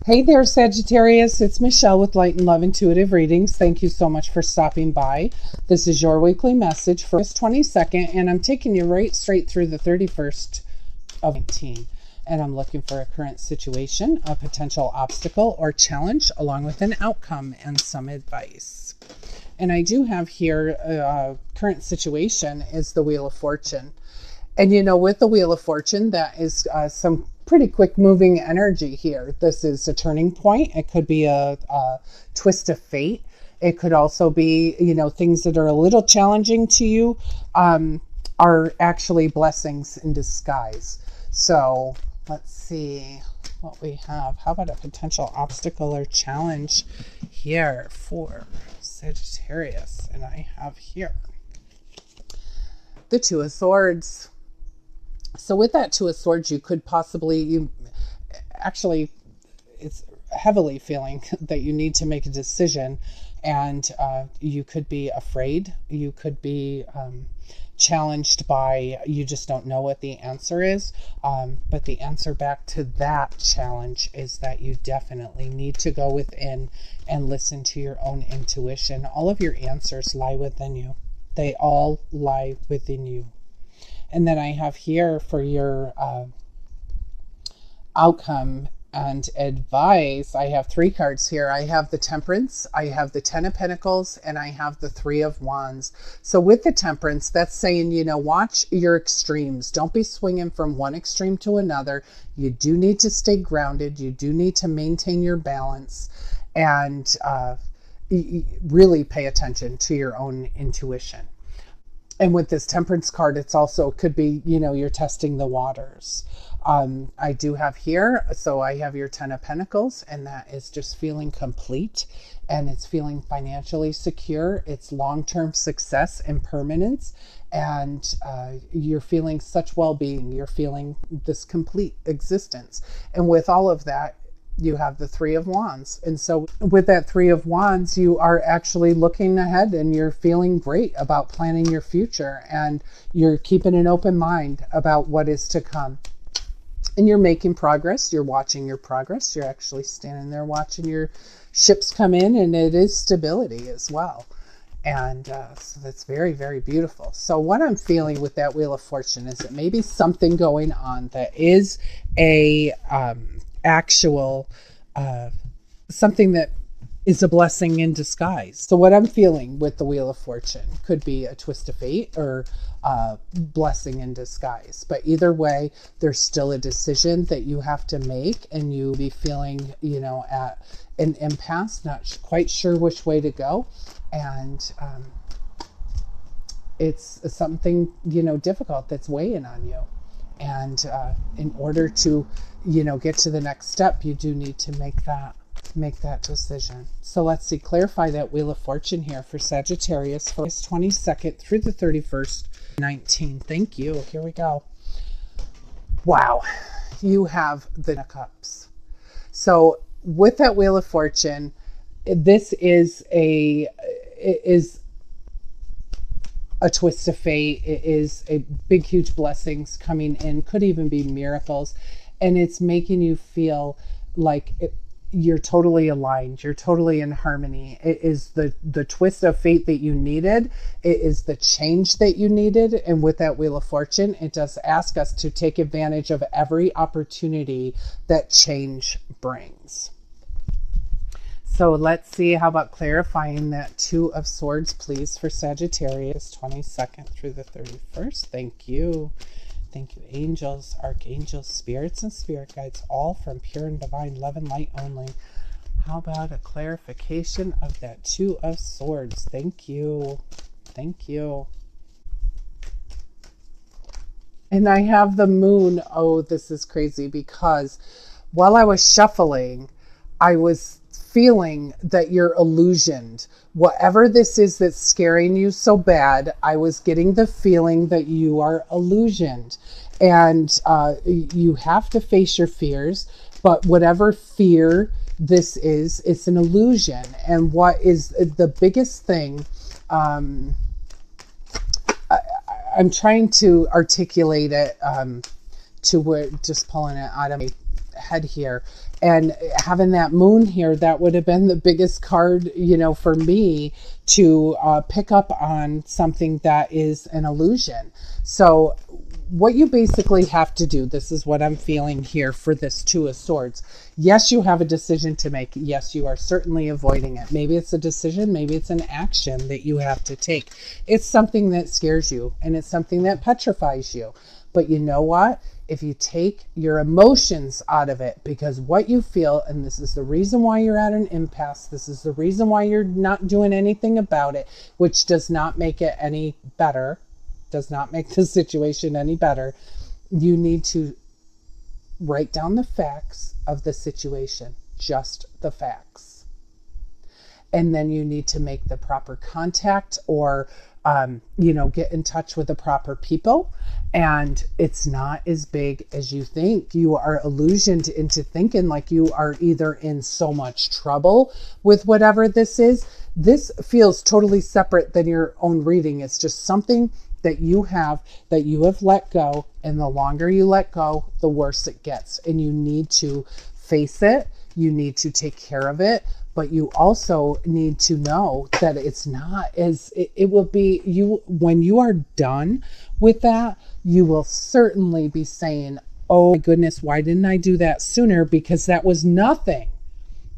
Hey there, Sagittarius. It's Michelle with Light and Love Intuitive Readings. Thank you so much for stopping by. This is your weekly message for August 22nd, and I'm taking you right straight through the 31st of 19. And I'm looking for a current situation, a potential obstacle or challenge, along with an outcome and some advice. And I do have here a current situation is the Wheel of Fortune. And you know, with the Wheel of Fortune, that is some pretty quick moving energy here. This is a turning point. It could be a twist of fate. It could also be, you know, things that are a little challenging to you are actually blessings in disguise. So let's see what we have. How about a potential obstacle or challenge here for Sagittarius? And I have here the Two of Swords. So with that Two of Swords, you could possibly, it's heavily feeling that you need to make a decision, and you could be afraid. You could be challenged by, you just don't know what the answer is. But the answer back to that challenge is that you definitely need to go within and listen to your own intuition. All of your answers lie within you. They all lie within you. And then I have here for your outcome and advice, I have three cards here. I have the Temperance, I have the Ten of Pentacles, and I have the Three of Wands. So with the Temperance, that's saying, you know, watch your extremes. Don't be swinging from one extreme to another. You do need to stay grounded. You do need to maintain your balance and really pay attention to your own intuition. And with this Temperance card, it's also could be, you know, you're testing the waters. I do have here, so I have your Ten of Pentacles, and that is just feeling complete, and it's feeling financially secure. It's long-term success and permanence, and you're feeling such well-being. You're feeling this complete existence. And with all of that, you have the Three of Wands. And so with that Three of Wands, you are actually looking ahead and you're feeling great about planning your future, and you're keeping an open mind about what is to come. And you're making progress. You're watching your progress. You're actually standing there watching your ships come in, and it is stability as well. And so that's very, very beautiful. So what I'm feeling with that Wheel of Fortune is that maybe something going on that is a actual something that is a blessing in disguise. So what I'm feeling with the Wheel of Fortune could be a twist of fate or a blessing in disguise. But either way, there's still a decision that you have to make, and you be feeling, you know, at an impasse, not quite sure which way to go. And it's something, you know, difficult that's weighing on you. And in order to, you know, get to the next step, you do need to make that decision. So let's see, clarify that Wheel of Fortune here for Sagittarius for August 22nd through the 31st, 19. Thank you. Here we go. Wow. You have the Cups. So with that Wheel of Fortune, this is a twist of fate. It is a big, huge blessings coming in, could even be miracles. And it's making you feel like you're totally aligned. You're totally in harmony. It is the twist of fate that you needed. It is the change that you needed. And with that Wheel of Fortune, it does ask us to take advantage of every opportunity that change brings. So let's see, how about clarifying that Two of Swords, please, for Sagittarius, 22nd through the 31st. Thank you. Thank you, angels, archangels, spirits, and spirit guides, all from pure and divine love and light only. How about a clarification of that Two of Swords? Thank you. Thank you. And I have the Moon. Oh, this is crazy, because while I was shuffling, I was feeling that you're illusioned. Whatever this is that's scaring you so bad, I was getting the feeling that you are illusioned. And you have to face your fears, but whatever fear this is, it's an illusion. And what is the biggest thing, I'm trying to articulate it to where, just pulling it out of me head here. And having that moon here, that would have been the biggest card, you know, for me to pick up on something that is an illusion. So what you basically have to do, this is what I'm feeling here for this Two of Swords. Yes, you have a decision to make. Yes, you are certainly avoiding it. Maybe it's a decision, maybe it's an action that you have to take. It's something that scares you and it's something that petrifies you. But you know what? If you take your emotions out of it, because what you feel, and this is the reason why you're at an impasse, this is the reason why you're not doing anything about it, which does not make it any better, does not make the situation any better. You need to write down the facts of the situation, just the facts. And then you need to make the proper contact or get in touch with the proper people. And it's not as big as you think. You are illusioned into thinking like you are either in so much trouble with whatever this is. This feels totally separate than your own reading. It's just something that you have let go. And the longer you let go, the worse it gets. And you need to face it. You need to take care of it. But you also need to know that it's not as it will be. You, when you are done with that, you will certainly be saying, oh my goodness, why didn't I do that sooner? Because that was nothing.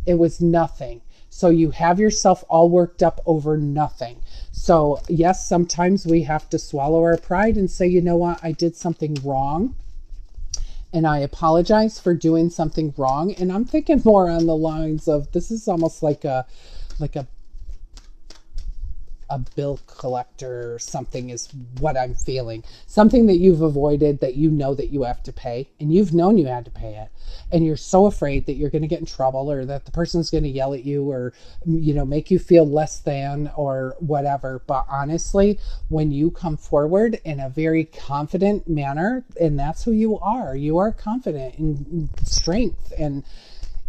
It was nothing. So you have yourself all worked up over nothing. So yes, sometimes we have to swallow our pride and say, you know what, I did something wrong. And I apologize for doing something wrong. And I'm thinking more on the lines of, this is almost like a bill collector or something is what I'm feeling. Something that you've avoided, that you know that you have to pay, and you've known you had to pay it. And you're so afraid that you're going to get in trouble, or that the person's going to yell at you, or, make you feel less than or whatever. But honestly, when you come forward in a very confident manner, and that's who you are confident in strength, and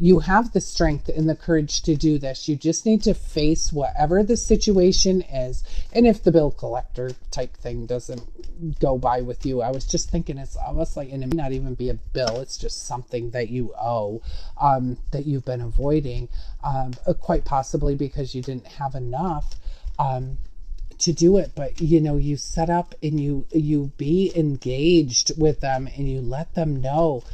you have the strength and the courage to do this. You just need to face whatever the situation is. And if the bill collector type thing doesn't go by with you, I was just thinking it's almost like, and it may not even be a bill, it's just something that you owe, that you've been avoiding, quite possibly because you didn't have enough to do it. But you set up and you be engaged with them, and you let them know,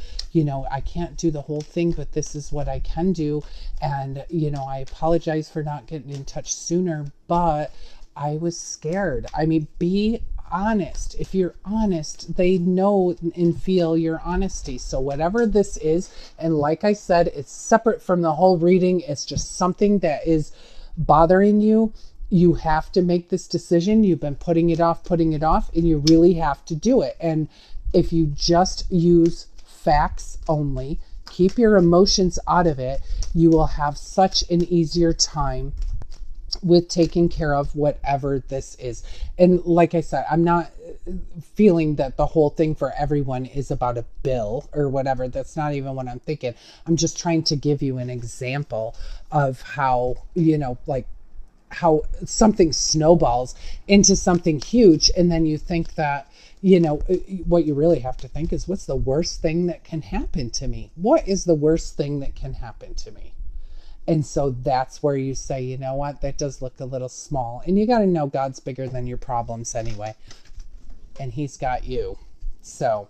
I can't do the whole thing, but this is what I can do. And, I apologize for not getting in touch sooner, but I was scared. I mean, be honest. If you're honest, they know and feel your honesty. So whatever this is, and like I said, it's separate from the whole reading. It's just something that is bothering you. You have to make this decision. You've been putting it off, and you really have to do it. And if you just use facts only, keep your emotions out of it, you will have such an easier time with taking care of whatever this is. And like I said, I'm not feeling that the whole thing for everyone is about a bill or whatever. That's not even what I'm thinking. I'm just trying to give you an example of how, how something snowballs into something huge. And then you think that, what you really have to think is, what's the worst thing that can happen to me? What is the worst thing that can happen to me? And so that's where you say, you know what, that does look a little small. And you got to know God's bigger than your problems anyway. And he's got you. So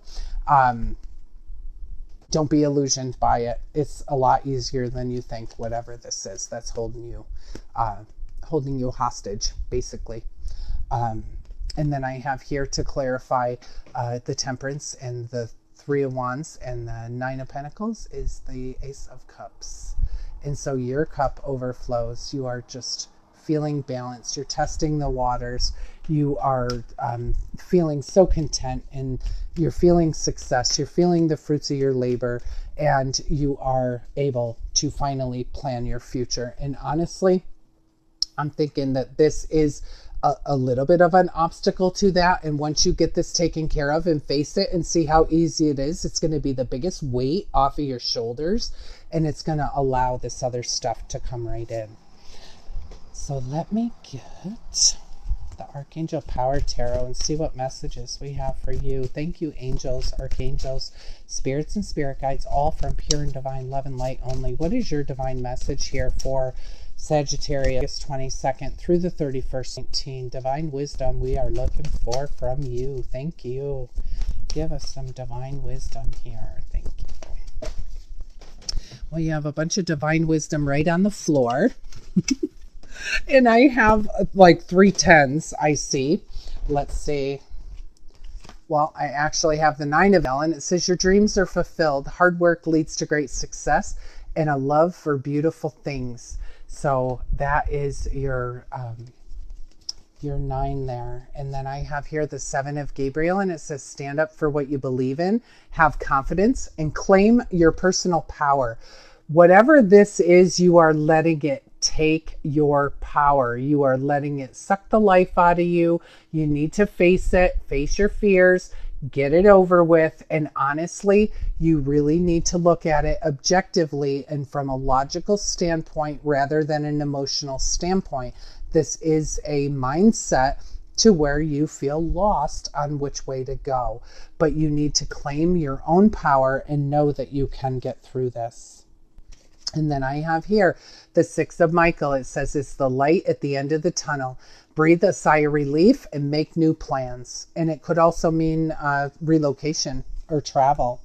don't be illusioned by it. It's a lot easier than you think, whatever this is that's holding you hostage, basically. And then I have here to clarify the Temperance and the Three of Wands, and the Nine of Pentacles is the Ace of Cups. And so your cup overflows. You are just feeling balanced. You're testing the waters. You are feeling so content, and you're feeling success. You're feeling the fruits of your labor, and you are able to finally plan your future. And honestly, I'm thinking that this is a little bit of an obstacle to that. And once you get this taken care of and face it and see how easy it is, it's going to be the biggest weight off of your shoulders, and it's going to allow this other stuff to come right in. So let me get the Archangel Power Tarot and see what messages we have for you. Thank you, angels, archangels, spirits, and spirit guides, all from pure and divine love and light only. What is your divine message here for Sagittarius 22nd through the 31st, 19? Divine wisdom we are looking for from you. Thank you. Give us some divine wisdom here. Thank you. Well, you have a bunch of divine wisdom right on the floor. And I have like 3 10s, I see. Let's see. Well, I actually have the 9 of Ellen. It says your dreams are fulfilled. Hard work leads to great success and a love for beautiful things. So that is your 9 there. And then I have here the 7 of Gabriel, and it says stand up for what you believe in, have confidence, and claim your personal power. Whatever this is, you are letting it take your power. You are letting it suck the life out of you. You need to face it, face your fears, get it over with. And honestly, you really need to look at it objectively and from a logical standpoint rather than an emotional standpoint. This is a mindset to where you feel lost on which way to go. But you need to claim your own power and know that you can get through this. And then I have here the 6 of Michael. It says it's the light at the end of the tunnel. Breathe a sigh of relief and make new plans. And it could also mean relocation or travel.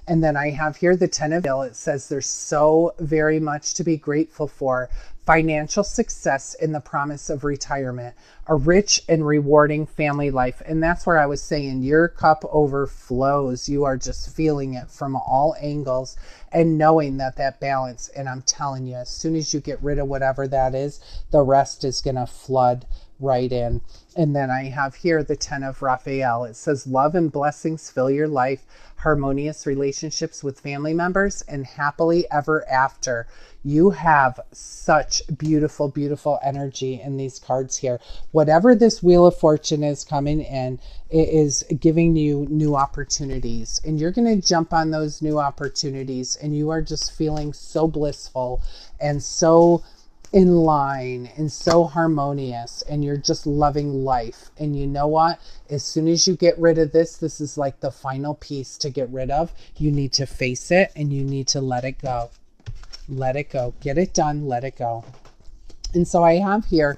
And then I have here the 10 of It says there's so very much to be grateful for. Financial success and the promise of retirement, a rich and rewarding family life. And that's where I was saying your cup overflows. You are just feeling it from all angles and knowing that balance. And I'm telling you, as soon as you get rid of whatever that is, the rest is going to flood right in. And then I have here the 10 of Raphael. It says love and blessings fill your life, harmonious relationships with family members, and happily ever after. You have such beautiful, beautiful energy in these cards here. Whatever this Wheel of Fortune is coming in, it is giving you new opportunities. And you're going to jump on those new opportunities. And you are just feeling so blissful and so in line and so harmonious. And you're just loving life. And you know what? As soon as you get rid of this, this is like the final piece to get rid of. You need to face it and you need to let it go. Let it go. Get it done. Let it go. And so I have here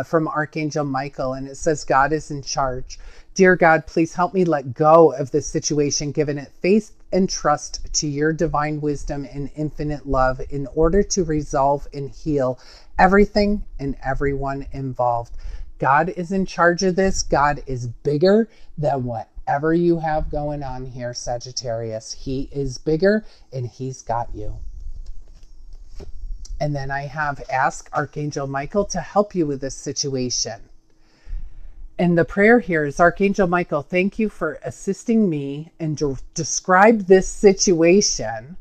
from Archangel Michael, and it says, God is in charge. Dear God, please help me let go of this situation, giving it faith and trust to your divine wisdom and infinite love in order to resolve and heal everything and everyone involved. God is in charge of this. God is bigger than whatever you have going on here, Sagittarius. He is bigger and he's got you. And then I have ask Archangel Michael to help you with this situation. And the prayer here is, Archangel Michael, thank you for assisting me and describe this situation.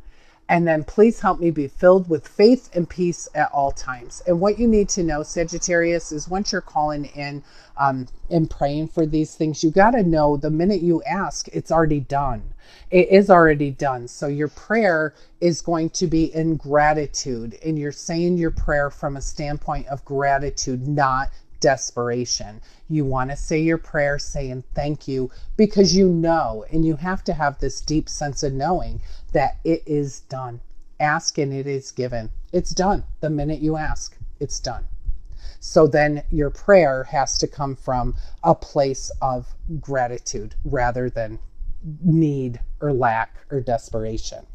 And then please help me be filled with faith and peace at all times. And what you need to know, Sagittarius, is once you're calling in and praying for these things, you got to know the minute you ask, it's already done. It is already done. So your prayer is going to be in gratitude. And you're saying your prayer from a standpoint of gratitude, not desperation. You want to say your prayer saying thank you because you know, and you have to have this deep sense of knowing that it is done. Ask and it is given. It's done. The minute you ask, it's done. So then your prayer has to come from a place of gratitude rather than need or lack or desperation.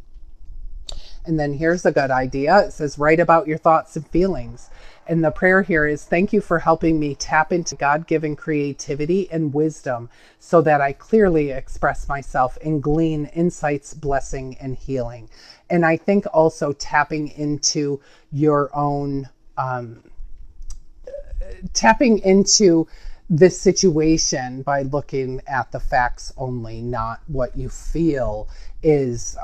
And then here's a good idea. It says, write about your thoughts and feelings. And the prayer here is, thank you for helping me tap into God-given creativity and wisdom so that I clearly express myself and glean insights, blessing, and healing. And I think also tapping into your own, tapping into this situation by looking at the facts only, not what you feel is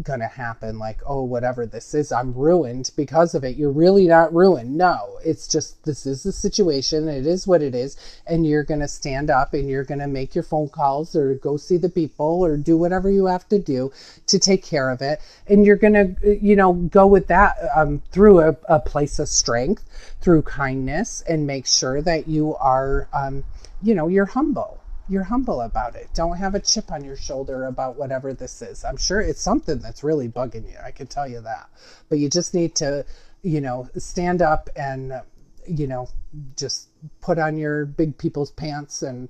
going to happen. Like, oh, whatever this is, I'm ruined because of it. You're really not ruined. No, it's just, this is the situation. It is what it is. And you're going to stand up and you're going to make your phone calls or go see the people or do whatever you have to do to take care of it. And you're going to, go with that through a place of strength, through kindness, and make sure that you are, you're humble. You're humble about it. Don't have a chip on your shoulder about whatever this is. I'm sure it's something that's really bugging you. I can tell you that. But you just need to, stand up and, just put on your big people's pants and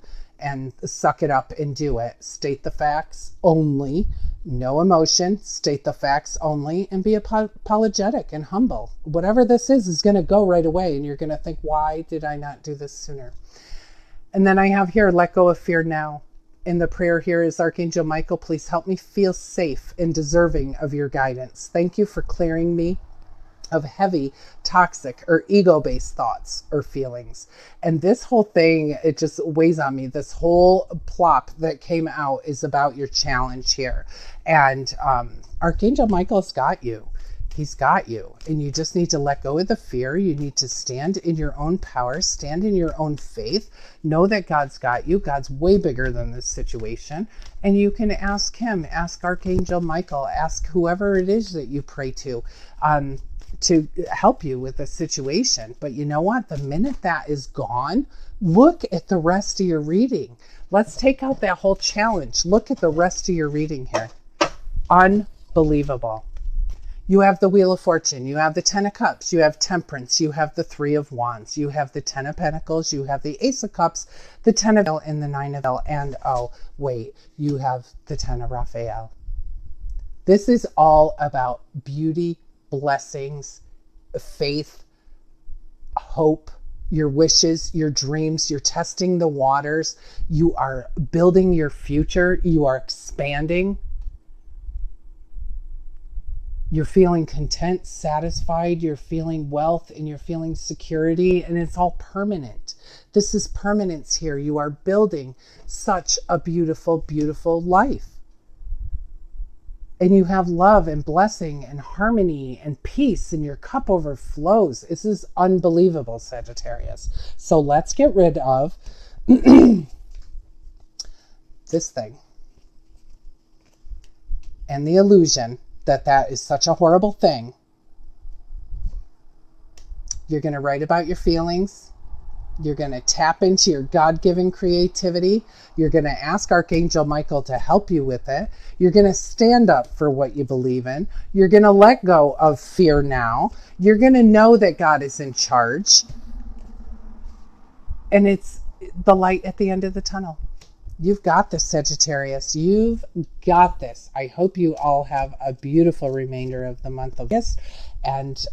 suck it up and do it. State the facts only. No emotion. State the facts only and be apologetic and humble. Whatever this is going to go right away. And you're going to think, why did I not do this sooner? And then I have here, let go of fear now. And the prayer here is, Archangel Michael, please help me feel safe and deserving of your guidance. Thank you for clearing me of heavy, toxic, or ego-based thoughts or feelings. And this whole thing, it just weighs on me. This whole plop that came out is about your challenge here. And Archangel Michael's got you. He's got you, and you just need to let go of the fear. You need to stand in your own power, stand in your own faith, know that God's got you. God's way bigger than this situation, and you can ask him, ask Archangel Michael, ask whoever it is that you pray to help you with the situation. But you know what? The minute that is gone, look at the rest of your reading. Let's take out that whole challenge. Look at the rest of your reading here. Unbelievable. You have the Wheel of Fortune, you have the Ten of Cups, you have Temperance, you have the Three of Wands, you have the Ten of Pentacles, you have the Ace of Cups, the Ten of and the Nine of and oh, wait, you have the Ten of Raphael. This is all about beauty, blessings, faith, hope, your wishes, your dreams. You're testing the waters. You are building your future. You are expanding. You're feeling content, satisfied, you're feeling wealth, and you're feeling security, and it's all permanent. This is permanence here. You are building such a beautiful, beautiful life. And you have love and blessing and harmony and peace, and your cup overflows. This is unbelievable, Sagittarius. So let's get rid of this thing and the illusion that is such a horrible thing. You're going to write about your feelings. You're going to tap into your God-given creativity. You're going to ask Archangel Michael to help you with it. You're going to stand up for what you believe in. You're going to let go of fear now. You're going to know that God is in charge. And it's the light at the end of the tunnel. You've got this, Sagittarius. You've got this. I hope you all have a beautiful remainder of the month of August. And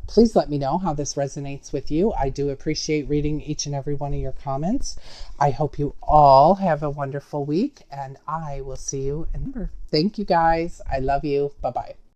please let me know how this resonates with you. I do appreciate reading each and every one of your comments. I hope you all have a wonderful week. And I will see you in November. Thank you, guys. I love you. Bye-bye.